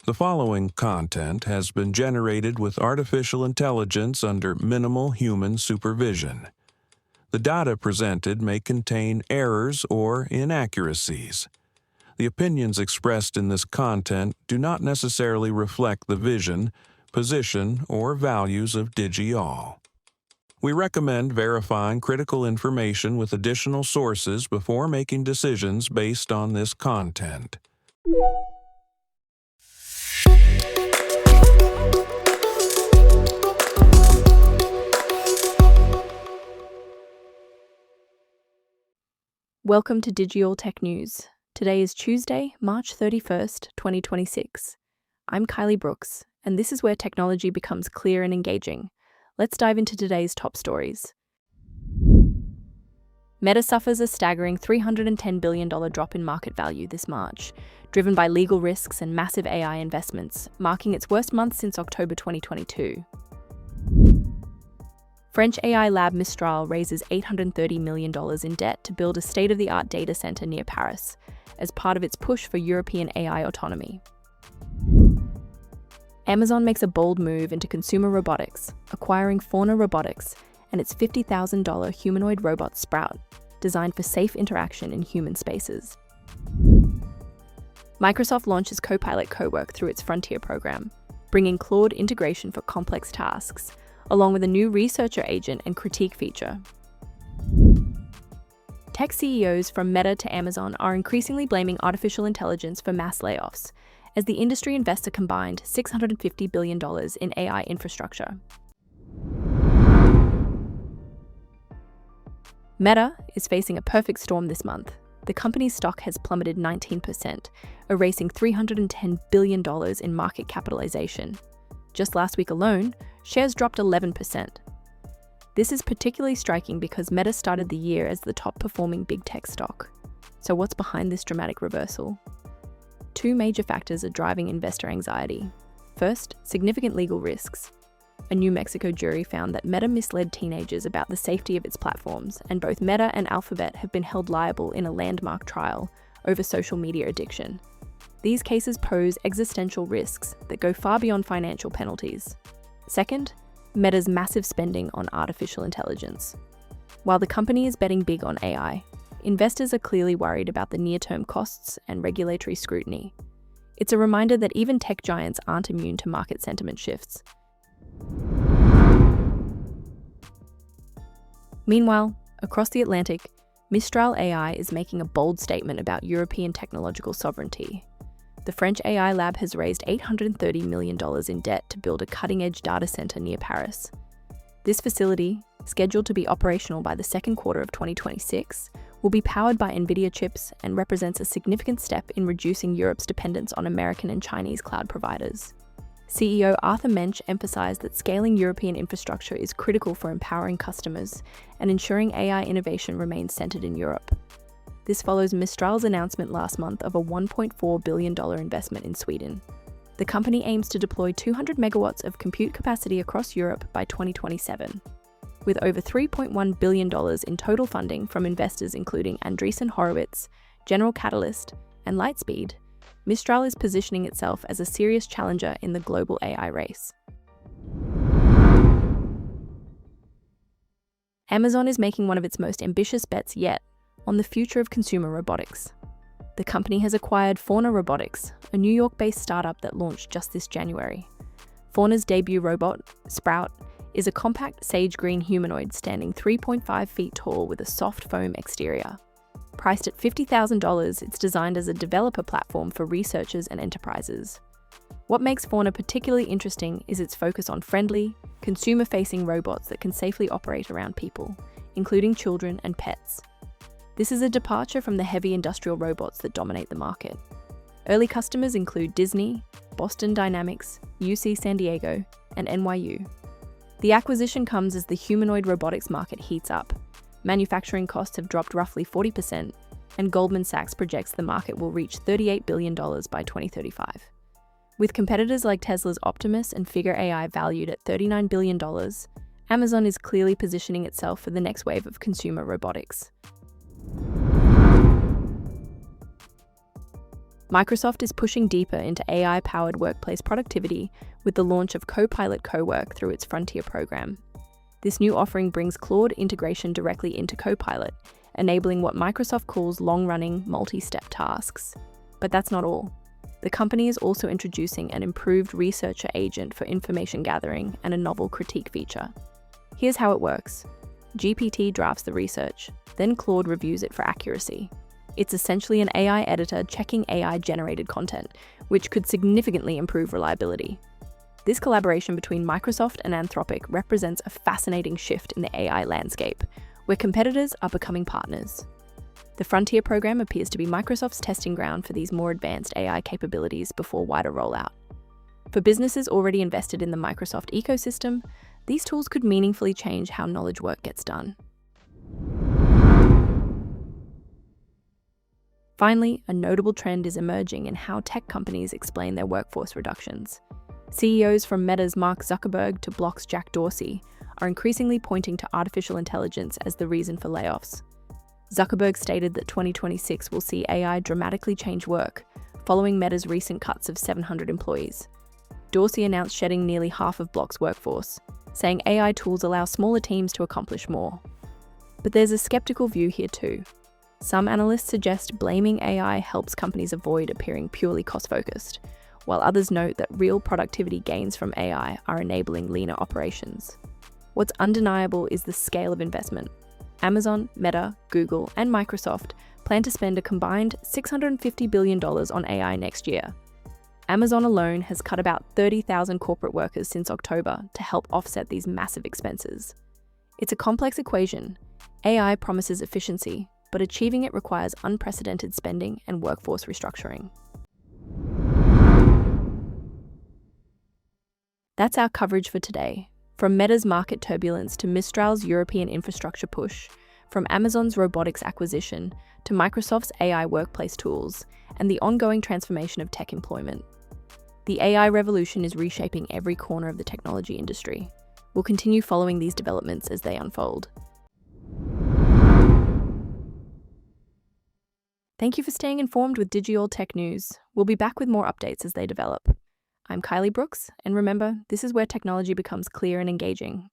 The following content has been generated with artificial intelligence under minimal human supervision. The data presented may contain errors or inaccuracies. The opinions expressed in this content do not necessarily reflect the vision, position, or values of Digi-all. We recommend verifying critical information with additional sources before making decisions based on this content. Welcome to Digi-all Tech News. Today is Tuesday, March 31st, 2026. I'm Kylie Brooks, and this is where technology becomes clear and engaging. Let's dive into today's top stories. Meta suffers a staggering $310 billion drop in market value this March, driven by legal risks and massive AI investments, marking its worst month since October 2022. French AI lab Mistral raises $830 million in debt to build a state-of-the-art data center near Paris, as part of its push for European AI autonomy. Amazon makes a bold move into consumer robotics, acquiring Fauna Robotics and its $50,000 humanoid robot Sprout, designed for safe interaction in human spaces. Microsoft launches Copilot Cowork through its Frontier program, bringing Claude integration for complex tasks, along with a new researcher agent and critique feature. Tech CEOs from Meta to Amazon are increasingly blaming artificial intelligence for mass layoffs, as the industry invests a combined $650 billion in AI infrastructure. Meta is facing a perfect storm this month. The company's stock has plummeted 19%, erasing $310 billion in market capitalization. Just last week alone, shares dropped 11%. This is particularly striking because Meta started the year as the top-performing big tech stock. So what's behind this dramatic reversal? Two major factors are driving investor anxiety. First, significant legal risks. A New Mexico jury found that Meta misled teenagers about the safety of its platforms, and both Meta and Alphabet have been held liable in a landmark trial over social media addiction. These cases pose existential risks that go far beyond financial penalties. Second, Meta's massive spending on artificial intelligence. While the company is betting big on AI, investors are clearly worried about the near-term costs and regulatory scrutiny. It's a reminder that even tech giants aren't immune to market sentiment shifts. Meanwhile, across the Atlantic, Mistral AI is making a bold statement about European technological sovereignty. The French AI lab has raised $830 million in debt to build a cutting-edge data center near Paris. This facility, scheduled to be operational by the second quarter of 2026, will be powered by NVIDIA chips and represents a significant step in reducing Europe's dependence on American and Chinese cloud providers. CEO Arthur Mensch emphasized that scaling European infrastructure is critical for empowering customers and ensuring AI innovation remains centered in Europe. This follows Mistral's announcement last month of a $1.4 billion investment in Sweden. The company aims to deploy 200 megawatts of compute capacity across Europe by 2027. With over $3.1 billion in total funding from investors including Andreessen Horowitz, General Catalyst, and Lightspeed, Mistral is positioning itself as a serious challenger in the global AI race. Amazon is making one of its most ambitious bets yet on the future of consumer robotics. The company has acquired Fauna Robotics, a New York-based startup that launched just this January. Fauna's debut robot, Sprout, is a compact sage-green humanoid standing 3.5 feet tall with a soft foam exterior. Priced at $50,000, it's designed as a developer platform for researchers and enterprises. What makes Fauna particularly interesting is its focus on friendly, consumer-facing robots that can safely operate around people, including children and pets. This is a departure from the heavy industrial robots that dominate the market. Early customers include Disney, Boston Dynamics, UC San Diego, and NYU. The acquisition comes as the humanoid robotics market heats up. Manufacturing costs have dropped roughly 40%, and Goldman Sachs projects the market will reach $38 billion by 2035. With competitors like Tesla's Optimus and Figure AI valued at $39 billion, Amazon is clearly positioning itself for the next wave of consumer robotics. Microsoft is pushing deeper into AI-powered workplace productivity with the launch of Copilot Cowork through its Frontier program. This new offering brings Claude integration directly into Copilot, enabling what Microsoft calls long-running, multi-step tasks. But that's not all. The company is also introducing an improved researcher agent for information gathering and a novel critique feature. Here's how it works. GPT drafts the research, then Claude reviews it for accuracy. It's essentially an AI editor checking AI-generated content, which could significantly improve reliability. This collaboration between Microsoft and Anthropic represents a fascinating shift in the AI landscape, where competitors are becoming partners. The Frontier program appears to be Microsoft's testing ground for these more advanced AI capabilities before wider rollout. For businesses already invested in the Microsoft ecosystem, these tools could meaningfully change how knowledge work gets done. Finally, a notable trend is emerging in how tech companies explain their workforce reductions. CEOs from Meta's Mark Zuckerberg to Block's Jack Dorsey are increasingly pointing to artificial intelligence as the reason for layoffs. Zuckerberg stated that 2026 will see AI dramatically change work, following Meta's recent cuts of 700 employees. Dorsey announced shedding nearly half of Block's workforce, saying AI tools allow smaller teams to accomplish more. But there's a skeptical view here too. Some analysts suggest blaming AI helps companies avoid appearing purely cost-focused, while others note that real productivity gains from AI are enabling leaner operations. What's undeniable is the scale of investment. Amazon, Meta, Google, and Microsoft plan to spend a combined $650 billion on AI next year. Amazon alone has cut about 30,000 corporate workers since October to help offset these massive expenses. It's a complex equation. AI promises efficiency, but achieving it requires unprecedented spending and workforce restructuring. That's our coverage for today. From Meta's market turbulence to Mistral's European infrastructure push, from Amazon's robotics acquisition to Microsoft's AI workplace tools, and the ongoing transformation of tech employment. The AI revolution is reshaping every corner of the technology industry. We'll continue following these developments as they unfold. Thank you for staying informed with Digi-all Tech News. We'll be back with more updates as they develop. I'm Kylie Brooks, and remember, this is where technology becomes clear and engaging,